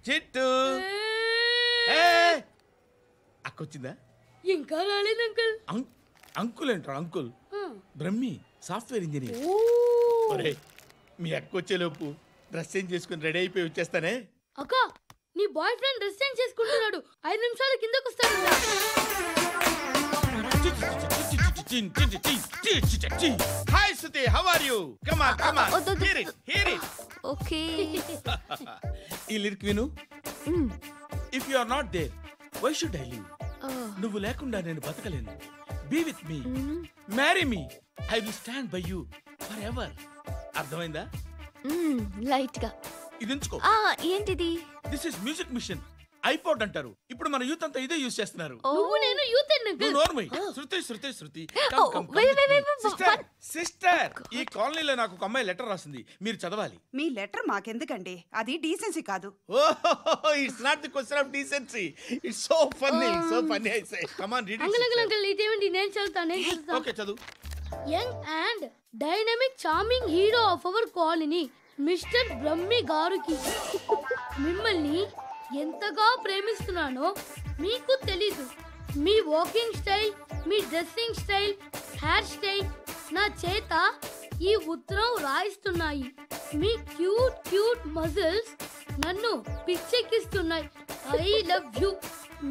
చిట్టు అక్కొచ్చిందా? ఇంకా రాలేదు అంకుల్. అంకుల్ ఏంట్రా అంకుల్? Brahmi software engineer. ఒరే మీ అక్కొచ్చేలోపు డ్రెస్ చేంజ్ చేసుకుని రెడీ అయిపోయి వచ్చేస్తానే. అక్క నీ బాయ్ ఫ్రెండ్ డ్రెస్ చేంజ్ చేసుకుంటున్నాడు, 5 నిమిషాలు కిందకు వస్తాడు. Hi Shruti, how are you? Come on come on, hear it. Okay. ఈ లిరిక్ విను. If you are not there why should I live? నువ్వు లేకుండా నేను బతకలేను. Be with me, marry me, I will stand by you forever. అర్థమైందా? Light గా ఇది ఉంచుకో. ఏంటిది? This is music machine. IPod అంటారు. ఇప్పుడు మన యూత్ అంతా ఇదే యూస్ చేస్తున్నారు. నువ్వు నేను యూత్ అంకుల్. నోర్మై. శృతి శృతి శృతి. సిస్టర్, ఈ కాలనీలో నాకు ఒక అమ్మాయి లెటర్ రాసింది, మీరు చదవాలి. మీ లెటర్ మాకెందుకండి, అది డీసెన్సీ కాదు. Oh, it's not the question of decency, it's so funny, so funny. I say come on read it. Uncle ఇదేంటి? నేను చదువుతాను. ఓకే చదువు. Young and dynamic charming hero of our colony mister Brahmi గారికి మిమ్మల్ని ఎంతగా ప్రేమిస్తున్నానో మీకు తెలీదు. మీ వాకింగ్ స్టైల్, మీ డ్రెస్సింగ్ స్టైల్, హెయిర్ స్టైల్ నా చేత ఈ ఉత్తరం రాయిస్తున్నాయి. మీ క్యూట్ క్యూట్ మజిల్స్ నన్ను పిచ్చెక్కిస్తున్నాయి. I love you.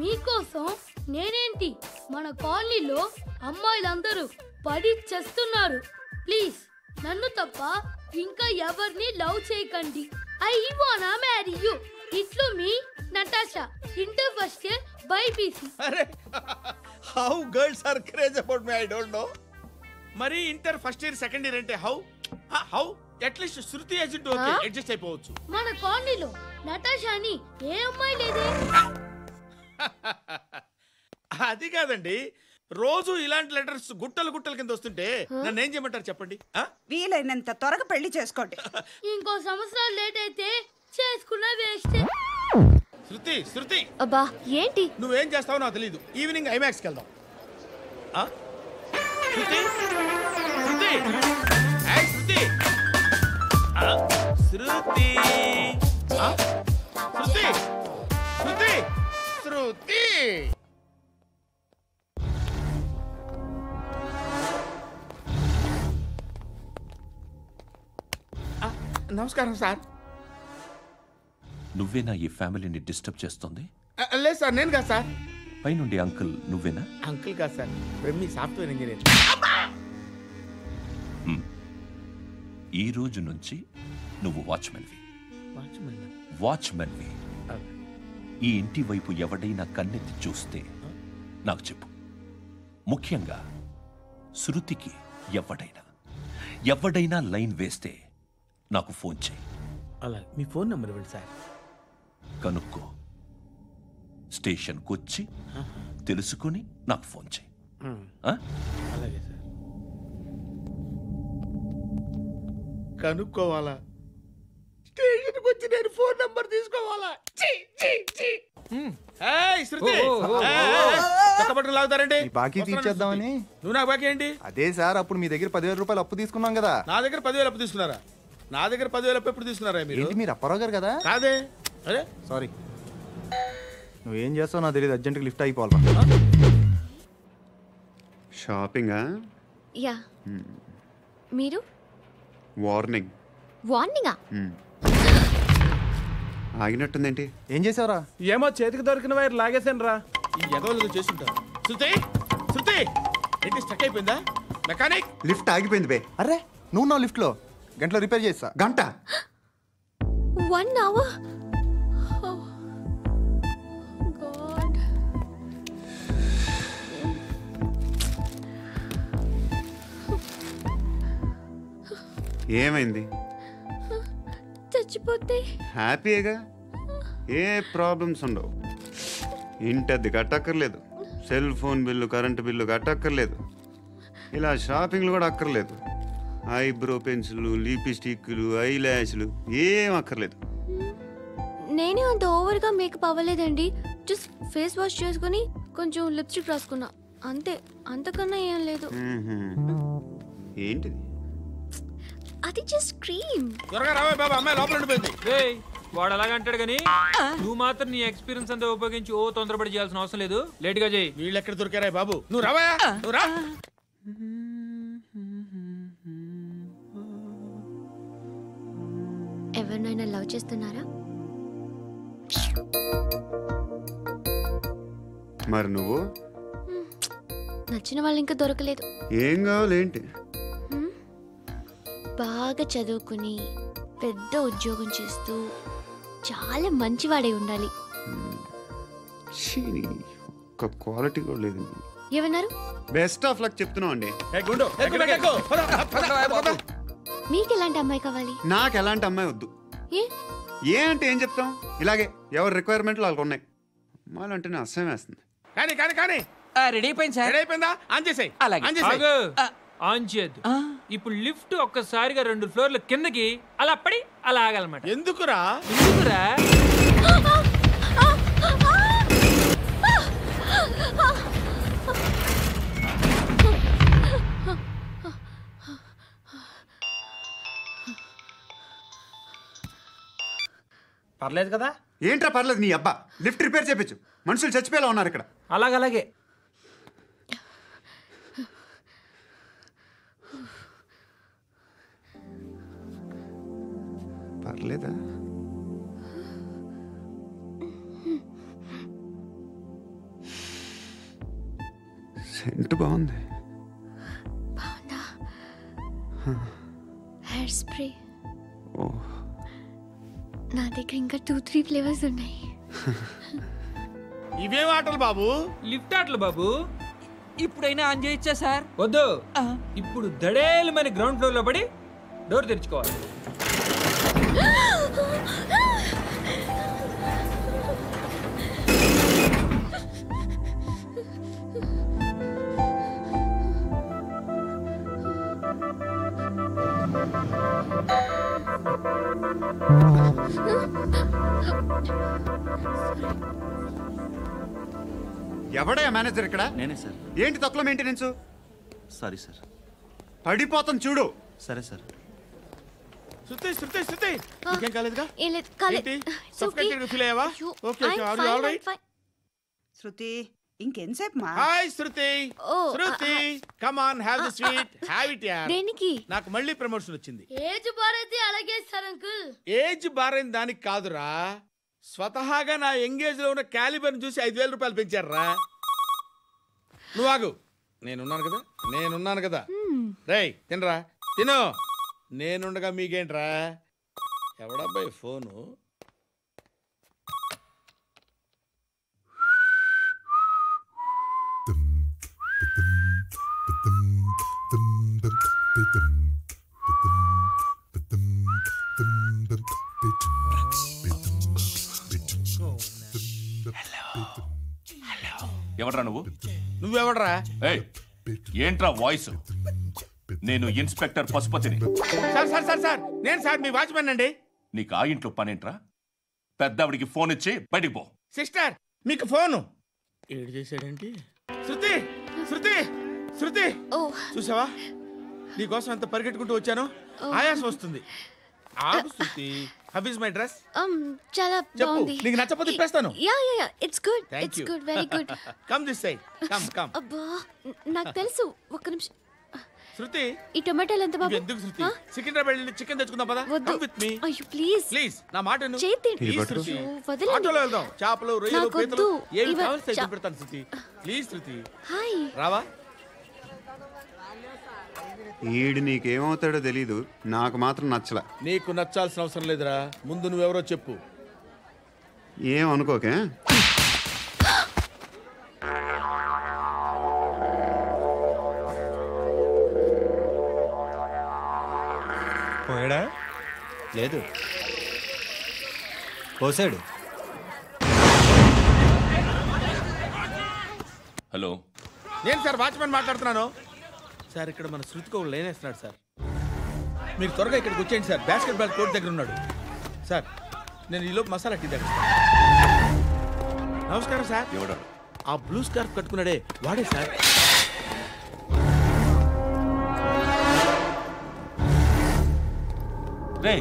మీకోసం నేనేంటి, మన కాలనీలో అమ్మాయిలందరూ పడి చేస్తున్నారు. ప్లీజ్ నన్ను తప్ప ఇంకా ఎవరిని లవ్ చేయకండి. ఐ వానా మ్యారీ యూ. ఇట్లు మీ Natasha, inter first year BiPC. అరే how girls are craze about me, I don't know. మరి inter first year second year అంటే how at least Shruti agent okay adjust అయిపోవచ్చు. మన కాలనీలో నటాషా అని ఏ అమ్మాయి లేదే. అది కాదండి, రోజు ఇలాంటి లెటర్స్ గుట్టలు గుట్టల కింద వస్తుంటే నన్ను ఏం చేయమంటారు చెప్పండి? వీలైనంత త్వరగా పెళ్లి చేసుకోండి. ఇంకో సంవత్సరాలు లేట్ అయితే చేసుకున్న వేస్ట్. శృతి శృతి, అబ్బా ఏంటి? నువ్వేం చేస్తావో నాకు తెలియదు. ఈవినింగ్ ఐమాక్స్కి వెళ్దాం. శృతి శృతి శృతి శృతి శృతి శృతి శృతి. నమస్కారం సార్. నువ్వేనా ఈ ఫ్యామిలీని డిస్టర్బ్ చేస్తుంది? లేదు సార్, నేను కాదు సార్. పైనుండి అంకుల్ నువ్వేనా? అంకుల్ కాదు సార్, బ్రహ్మి సాఫ్ట్వేర్ ఇంజనీర్. ఈ రోజు నుంచి నువ్వు వాచ్మెన్వి. ఈ ఇంటి వైపు ఎవడైనా కన్నెత్తి చూస్తే నాకు చెప్పు. ముఖ్యంగా శృతికి ఎవడైనా లైన్ వేస్తే నాకు ఫోన్ చేయి. అలా మీ ఫోన్ నెంబర్ ఇవ్వండి సార్. కనుక్కో, స్టేషన్కి వచ్చి తెలుసుకుని నాకు ఫోన్ చేయి. అలాగే సార్. కనుక్కోవాలా? స్టేషన్కి వచ్చి నేను ఫోన్ నంబర్ తీసుకోవాలా? శృతి లాగుతారండి. బాకీ తీర్చేద్దామని. నువ్వు నాకు బాకీ ఏంటి? అదే సార్, అప్పుడు మీ దగ్గర 10,000 రూపాయలు అప్పు తీసుకున్నాం కదా. నా దగ్గర 10,000 అప్పు తీసుకున్నారా? నా దగ్గర 10,000 అప్పు ఎప్పుడు తీసుకున్నారా మీరు? మీరు అప్పారావు గారు కదా? కాదే. అరే సారీ, నువ్వేం చేస్తావు నాకు తెలియదు. అర్జెంట్గా లిఫ్ట్ అయిపోవాలి. షాపింగా? యా. మీరు? వార్నింగా? ఆగినట్టుందేంటి? ఏం చేసావురా? ఏమో చేతికి దొరికిన వైర్ లాగేసాను రా. ఈ ఎగవలు చేస్తుంటారు. శృతి శృతి ఏంటి స్టక్ అయిపోయిందా? మెకానిక్ లిఫ్ట్ ఆగిపోయింది బే. అరే నువ్వు నా లిఫ్ట్ లో గంటలో రిపేర్ చేస్తా. గంట? 1 hour? God. ఏమైంది? చచ్చిపోతే హ్యాపీగా, ఏ ప్రాబ్లమ్స్ ఉండవు. ఇంటి అద్దె కట్టక్కర్లేదు, cell phone bill, current bill కట్టక్కర్లేదు, ఇలా షాపింగ్లు కూడా అక్కర్లేదు. ఐబ్రో పెన్సిల్లు, లిప్స్టిక్లు, ఐ ల్యాష్లు ఏం అక్కర్లేదు. నేనే అంత ఓవర్గా మేకప్ అవ్వలేదండి. జస్ట్ ఫేస్ వాష్ చేసుకుని కొంచెం లిప్స్టిక్ రాసుకున్నా అంతే, అంతకన్నా ఏం లేదు. ఏంటిది? అది జస్ట్ క్రీమ్. త్వరగా రావే బాబా, అమ్మాయి లోపల ఉండిపోయింది. వాడు అలాగంటాడు కానీ నువ్వు మాత్రం నీ ఎక్స్పీరియన్స్ అంతా ఉపయోగించి ఓ తొందరపడి చేయాల్సిన అవసరం లేదు. లేట్ గా చేయి. వీళ్ళు ఎక్కడ దొరికారా బాబు? నువ్వు రావా, నువ్వు రా. ఎవరినైనా లవ్ చేస్తున్నారా? మరి నువ్వు? నచ్చిన వాళ్ళు ఇంకా దొరకలేదు. ఏం కావాలి ఏంటి? బాగా చదువుకుని పెద్ద ఉద్యోగం చేస్తూ చాలా మంచివాడే ఉండాలి. ఒక్క క్వాలిటీ కూడా లేదు. ఏమన్నారు? బెస్ట్ ఆఫ్ లక్ చెప్తున్నావు అండి. మీకు ఎలాంటి అమ్మాయి కావాలి? నాకు ఎలాంటి అమ్మాయి వద్దు. ఏ అంటే ఏం చెప్తాం, ఇలాగే ఎవరి రిక్వైర్మెంట్లు వాళ్ళకు ఉన్నాయి. అమ్మాయిలు అంటేనే అసహ్యం వేస్తుంది. కానీ కానీ కానీ రెడీ అయిపోయింది సార్. రెడీ అయిపోయిందా? ఆన్ చేసేయ్. ఆన్ చేయద్దు. ఇప్పుడు లిఫ్ట్ ఒక్కసారిగా 2 ఫ్లోర్ల కిందకి అలా పడి అలా ఆగాలన్నమాట. ఎందుకురా? ఎందుకురా? పర్లేదు కదా? ఏంట్రా పర్లేదు నీ అబ్బా. లిఫ్ట్ రిపేర్ చేయించు. మనుషులు చచ్చిపోయేలా ఉన్నారు ఇక్కడ. అలాగే పర్లేదా? సెంట్ బాగుంది. Hair spray. ఓ, నా దగ్గర ఇంకా 2-3 ఫ్లేవర్స్ ఉన్నాయి. ఇవేం ఆటలు బాబు? లిఫ్ట్ ఆటలు బాబు. ఇప్పుడైనా ఆన్ చేయొచ్చా సార్? వద్దు. ఇప్పుడు దడేలు మన గ్రౌండ్ ఫ్లోర్ లో పడి డోర్ తెరుచుకోవాలి. ఎవడయ్యా మేనేజర్ ఇక్కడ? నేనే సార్. ఏంటి తక్కువ మెయింటెనెన్స్? Sorry sir. పడిపోతాం చూడు. సరే సార్. శృతి శృతి శృతి ఇంకేం కాలేదుగా? ఏం లేదు, కాలేదు. ఏంటి? It's okay. Suffocated feel అయ్యావా? అయ్యో, okay okay. I'm are you fine, all I'm right? fine. Shruti ఇంకెంతసేపు మా? Hi Shruti. Oh, Shruti come on have the sweet. Have it యార్. దేనికి? నాకు మళ్ళీ ప్రమోషన్ వచ్చింది. ఏజ్ బారైతే అలాగే సార్ అంకుల్. ఏజ్ బారైన దానికి కాదురా, స్వతహాగా నా ఎంగేజ్ లో ఉన్న క్యాలిబర్ చూసి 5,000 రూపాయలు పెంచారా. నువ్వు ఆగు, నేనున్నాను కదా. రేయ్ తినరా, తిను. నేనుండగా మీకేంట్రా? ఎవడబ్బాయి ఫోను? ఎవడ్రా నువ్వు? నువ్వెవడరా? ఏయ్, ఏంట్రా వాయిస్? నేను ఇన్స్పెక్టర్ పశుపతిని. సార్ నేను సార్ మీ వాచ్మెన్ అండి. నీకు ఆ ఇంట్లో పనేంట్రా? పెద్దవిడికి ఫోన్ ఇచ్చి బయటికి పో. సిస్టర్ మీకు ఫోను. ఏడు చేశాడేంటి? శృతి శృతి శృతి చూసావా, నీకోసం ఎంత పరిగెట్టుకుంటూ వచ్చాను. ఆయాసం వస్తుంది. ఆగు Shruti. How is my dress? చాలా చెప్పు, బాగుంది. నీకు నచ్చకపోతే తిప్పేస్తాను. Yeah it's good. Thank it's you. Good, very good. Come this side. Come. అబ్బా, నాకు తెలుసు. ఒక్క నిమిషం. శృతి ఈ టొమాటోలు ఎంత బాబు? ఎందుకు శృతి? సికింద్రాబాద్ వెళ్ళి చికెన్ తెచ్చుకుందాం పదా. వద్దు. Come with me. అయ్యో ప్లీజ్ ప్లీజ్ నా మాట విను. చేతి Please, శృతి. వదలండి. ఆటోలో వెళ్దాం. చేపలు, రొయ్యలు, నాకు పీతలు వద్దు. ఏమి ఇవ- కావాలి తెచ్చి పెడతాను శృతి. Please Shruti. హాయ్. రావా? ఈడు నీకేమవుతాడో తెలీదు, నాకు మాత్రం నచ్చలా. నీకు నచ్చాల్సిన అవసరం లేదురా. ముందు నువ్వెవరో చెప్పు. ఏం అనుకోకే. పోయాడా? లేదు, పోసాడు. హలో, నేను సార్ వాచ్మెన్ మాట్లాడుతున్నాను. సార్ ఇక్కడ మన శృతికి ఒక లైన్ వేస్తున్నాడు సార్. మీరు త్వరగా ఇక్కడికి వచ్చేయండి సార్. బాస్కెట్ బాల్ కోర్ట్ దగ్గర ఉన్నాడు సార్. నేను ఈలోపు మసాలా టీ దగ్గర. నమస్కారం సార్. ఎవడా? ఆ బ్లూ స్కార్ఫ్ కట్టుకున్నాడే వాడే సార్. రే,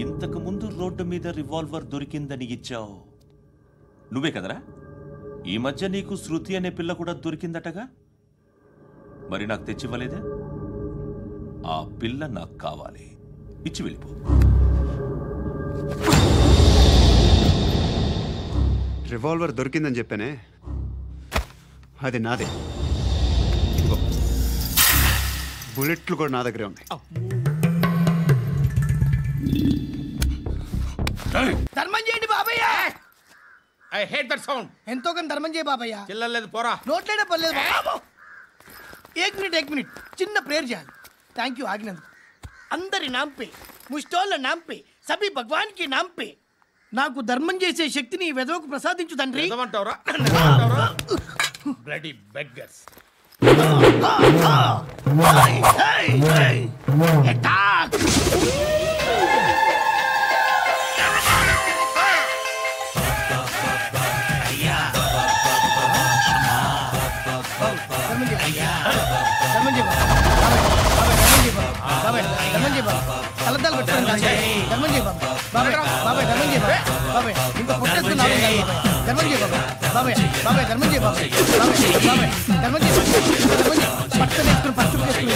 ఇంతకు ముందు రోడ్డు మీద రివాల్వర్ దొరికిందని ఇచ్చావు నువ్వే కదరా? ఈ మధ్య నీకు శృతి అనే పిల్ల కూడా దొరికిందటగా, మరి నాకు తెచ్చివ్వలేదే? ఆ పిల్ల నాకు కావాలి, ఇచ్చి వెళ్ళిపో. రివాల్వర్ దొరికిందని చెప్పానే, అది నాదే. బుల్లెట్లు కూడా నా దగ్గరే ఉన్నాయి. ధర్మం చేయండి బాబయ్య. I hate that sound. ఎంతో కొంత ధర్మం చేయ బాబయ్య. చిల్లలేదు పోరా. నోట్లేనే పర్లేదు బాబు. ఏక్ మినిట్ చిన్న ప్రేయర్ చేయాలి. థ్యాంక్ యూ ఆగినందుకు. అందరి నామ్ పే, ముష్టోళ్ళ నామ్ పే, సభీ భగవాన్ కి నామ్ పే నాకు ధర్మం చేసే శక్తిని ఈ వెధవకు ప్రసాదించు తండ్రి. Bloody beggars. కలద్దాలు పెట్టుకోండి. ధర్మం చేయ బాబా. బాబాయ్ ధర్మం చేయ బాబాయ్. ఇంకా పుట్టేస్తున్నావు ధర్మం చేయ బాబాయ్. ధర్మం చేయ బాబాయ్. ధర్మం చేయ పట్టు వేసుకుని పట్టు వేసుకుని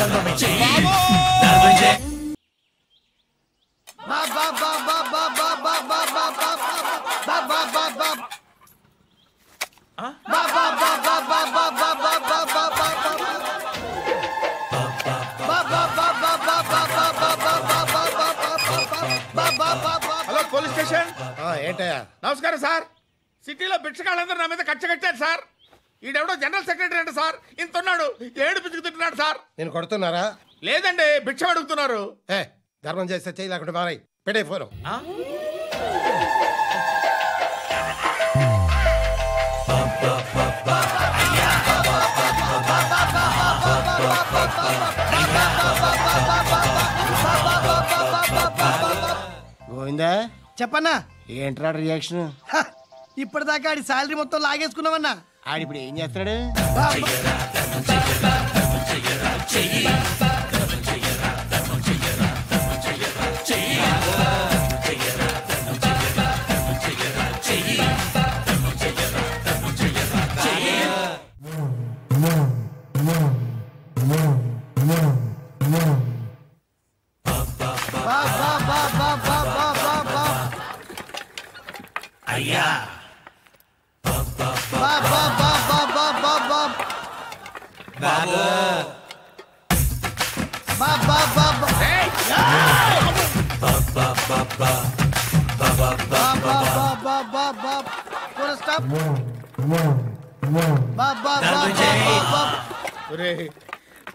హలో పోలీస్ స్టేషన్. ఏంటయ్యా? నమస్కారం సార్. సిటీలో భిక్షగాళ్ళందరూ నా మీద కట్ట కట్టారు సార్. ఈడెవడో జనరల్ సెక్రటరీ అంట సార్. ఇంత ఉన్నాడు, ఏడు పిచ్చుకు తింటున్నాడు సార్. నేను కొడుతున్నారా? లేదండి, భిక్ష అడుగుతున్నారు. ధర్మం చేస్తే చేయి, లేకుండా మారాయి. పెట్టే ఫోను. గోవిందా చెప్పన్నా. ఏంట్రా రియాక్షన్? ఇప్పటిదాకా ఆడి శాలరీ మొత్తం లాగేసుకున్నావన్నా. ఆడిప్పుడు ఏం చేస్తున్నాడు? అయ్యా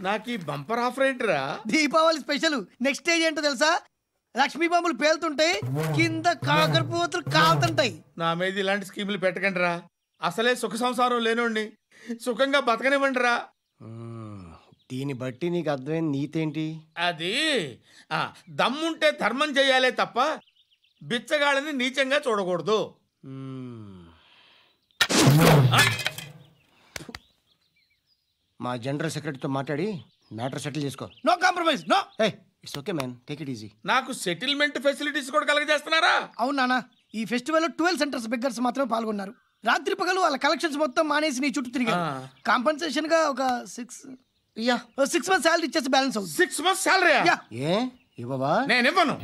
నాకు ఈ బంపర్ ఆఫర్ ఏంట్రా? దీపావళి స్పెషల్. నెక్స్ట్ స్టేజ్ ఏంటో తెలుసా? లక్ష్మీ బాంబులు పేలుతుంటాయి, కింద కాకరపువ్వుతులు కాలుతుంటాయి. నా మీద ఇలాంటి స్కీములు పెట్టకండి రా. అసలే సుఖ సంసారం లేనోండి, సుఖంగా బతకనివ్వండి రా. దీన్ని బట్టి నీకు అర్థమైన నీతేంటి? అది దమ్ముంటే ధర్మం చేయాలే తప్ప బిచ్చగాళ్ళని నీచంగా చూడకూడదు. మా జనరల్ సెక్రటరీతో మాట్లాడి మ్యాటర్ సెటిల్ చేసుకో. No compromise. No. It's okay man, take it easy. నాకు సెటిల్మెంట్ ఫెసిలిటీస్ కూడా కలగజేస్తున్నారా? అవును నాన్న. ఈ ఫెస్టివల్ 12 సెంటర్స్ బెగ్గర్స్ మాత్రమే పాల్గొన్నారు. రాత్రి పగలు వాళ్ళ కలెక్షన్స్ మొత్తం మానేసి నీ చుట్టూ తిరిగారు. కాంపన్సేషన్ గా ఒక 6 months సాలరీ ఇచ్చేసి బ్యాలెన్స్ అవుతుంది. 6 months సాలరీ? ఏ ఇవ్వవా? నేను ఇవ్వను.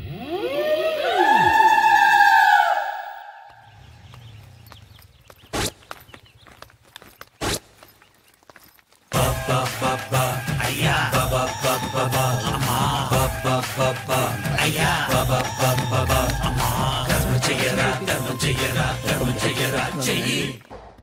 అయ్యా ధర్మం చెయ్యరా, ధర్మం చెయ్యరా, ధర్మం చెయ్యరా, చెయ్యి.